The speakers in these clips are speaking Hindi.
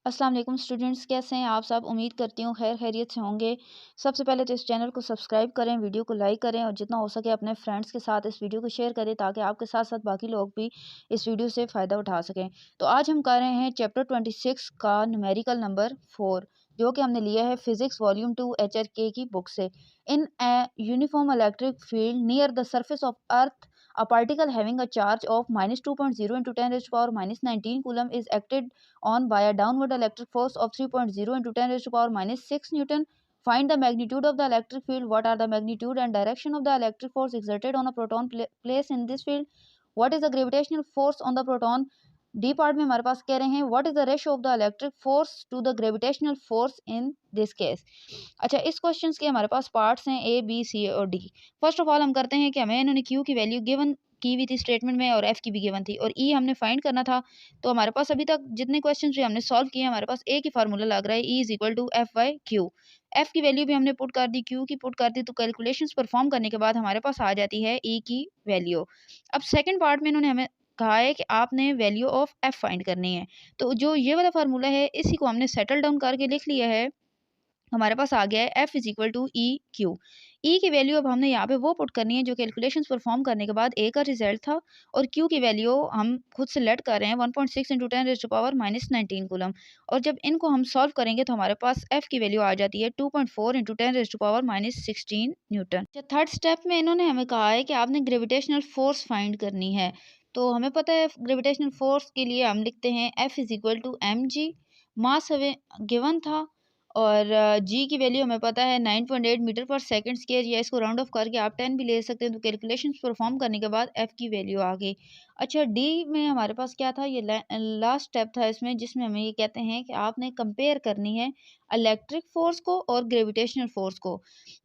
अस्सलाम वालेकुम स्टूडेंट्स, कैसे हैं आप सब। उम्मीद करती हूँ खैर खैरियत से होंगे। सबसे पहले तो इस चैनल को सब्सक्राइब करें, वीडियो को लाइक करें और जितना हो सके अपने फ्रेंड्स के साथ इस वीडियो को शेयर करें ताकि आपके साथ साथ बाकी लोग भी इस वीडियो से फ़ायदा उठा सकें। तो आज हम कर रहे हैं चैप्टर 26 का न्यूमेरिकल नंबर 4, जो कि हमने लिया है फिजिक्स वॉल्यूम 2 HRK की बुक से। In a uniform electric field near the surface of earth, a particle having a charge of -2.0 into 10 raised to power -19 coulomb is acted on by a downward electric force of 3.0 into 10 raised to power -6 Newton. Find the magnitude of the electric field. What are the magnitude and direction of the electric force exerted on a proton placed in this field? What is the gravitational force on the proton? D part में हमारे पास कह रहे हैं what is the ratio of the electric force to the gravitational force in this case. अच्छा, इस क्वेश्चंस के हमारे पास पार्ट्स हैं ए बी सी और डी। फर्स्ट ऑफ ऑल हम करते हैं कि हमें इन्होंने क्यू की वैल्यू गिवन की हुई थी स्टेटमेंट में और एफ की भी गिवन थी और ई हमने फाइंड करना था। तो हमारे पास अभी तक जितने क्वेश्चन भी हमने सॉल्व किए हमारे पास एक ही फार्मूला लग रहा है, E is equal to F by Q. F की वैल्यू भी हमने पुट कर दी, क्यू की पुट कर दी, तो कैलकुलेशंस परफॉर्म करने के बाद हमारे पास आ जाती है ई की वैल्यू। अब सेकंड पार्ट में इन्होंने हमें कहा है कि आपने वैल्यू ऑफ एफ फाइंड करनी है। तो जो ये वाला फार्मूला है इसी को हमने सेटल डाउन करके लिख लिया है। हमारे पास आ गया है F is equal to E Q. ई की वैल्यू अब हमने यहाँ पे वो पुट करनी है जो कैलकुलेशंस परफॉर्म करने के बाद ए का रिजल्ट था, और क्यू की वैल्यू हम खुद से लेट कर रहे हैं 1.6 into 10 raise to power -19 coulomb. और जब इनको हम सॉल्व करेंगे तो हमारे पास एफ की वैल्यू आ जाती है 2.4 into 10 raise to power -16 newton. Third step में इन्होंने हमें कहा है कि आपने ग्रेविटेशनल फोर्स फाइंड करनी है। तो हमें पता है ग्रेविटेशनल फोर्स के लिए हम लिखते हैं F is equal to M G. Mass हमें गिवन था और जी की वैल्यू हमें पता है 9.8 मीटर पर सेकंड स्क्वायर, या इसको राउंड ऑफ करके आप 10 भी ले सकते हैं। तो कैलकुलेशंस परफॉर्म करने के बाद एफ की वैल्यू आ गई। अच्छा, डी में हमारे पास क्या था, ये लास्ट स्टेप था इसमें, जिसमें हमें ये कहते हैं कि आपने कंपेयर करनी है इलेक्ट्रिक फोर्स को और ग्रेविटेशनल फोर्स को।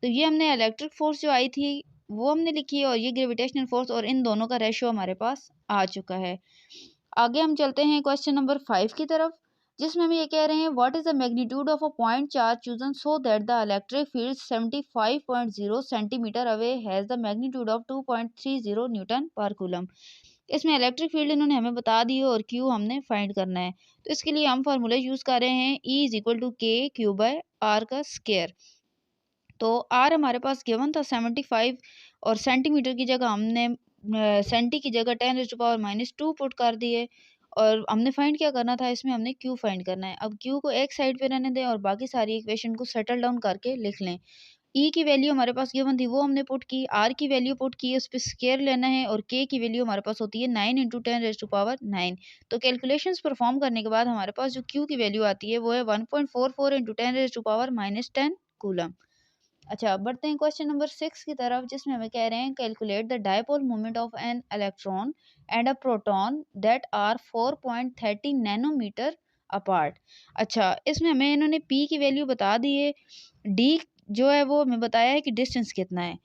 तो ये हमने इलेक्ट्रिक फोर्स जो आई थी वो हमने लिखी है और ये ग्रेविटेशनल फोर्स, और इन दोनों का रेशियो हमारे पास आ चुका है। आगे हम चलते हैं क्वेश्चन नंबर 5 की तरफ, जिसमें हम ये कह रहे हैं what is the magnitude of a point charge chosen so that the electric field 75.0 centimetre away has the magnitude of 2.30 Newton पर कूलम। इसमें इलेक्ट्रिक फील्ड इन्होंने हमें बता दी है और क्यू हमने फाइंड करना है। तो इसके लिए हम फार्मूला यूज कर रहे हैं ई इज इक्वल टू के क्यू बाय आर का स्क्वायर। तो आर हमारे पास गिवन था 75, और सेंटीमीटर की जगह हमने सेंटी की जगह 10 रेज़ टू पावर -2 पुट कर दिए। और हमने फाइंड क्या करना था, इसमें हमने क्यू फाइंड करना है। अब क्यू को एक साइड पे रहने दें और बाकी सारी इक्वेशन को सेटल डाउन करके लिख लें। ई की वैल्यू हमारे पास गिवन थी वो हमने पुट की, आर की वैल्यू पुट की, उस पर स्क्वायर लेना है, और के की वैल्यू हमारे पास होती है 9 इंटू 10 रेज़ टू पावर 9। तो कैलकुलेशंस परफॉर्म करने के बाद हमारे पास जो क्यू की वैल्यू आती है वो है 1.44 into 10 raise to power -10 coulomb. अच्छा, बढ़ते हैं क्वेश्चन नंबर 6 की तरफ, जिसमें हमें कह रहे हैं calculate the dipole moment of an electron and a proton that are 4.30 nanometre apart. अच्छा, इसमें हमें इन्होंने पी की वैल्यू बता दी है, डी जो है वो हमें बताया है कि डिस्टेंस कितना है।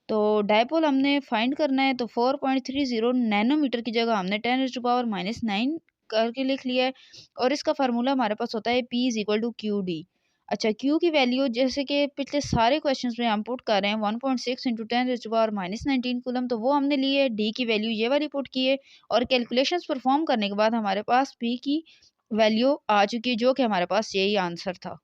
तो डायपोल हमने फाइंड करना है, तो 4.30 नैनोमीटर की जगह हमने 10 टू पावर -9 करके लिख लिया है, और इसका फार्मूला हमारे पास होता है P is equal to Q D. अच्छा, क्यू की वैल्यू जैसे कि पिछले सारे क्वेश्चंस में हम पुट कर रहे हैं 1.6 into 10 raise to power -19 coulomb, तो वो हमने ली है। डी की वैल्यू ये वाली पुट की है, और कैलकुलेशंस परफॉर्म करने के बाद हमारे पास पी की वैल्यू आ चुकी है, जो कि हमारे पास यही आंसर था।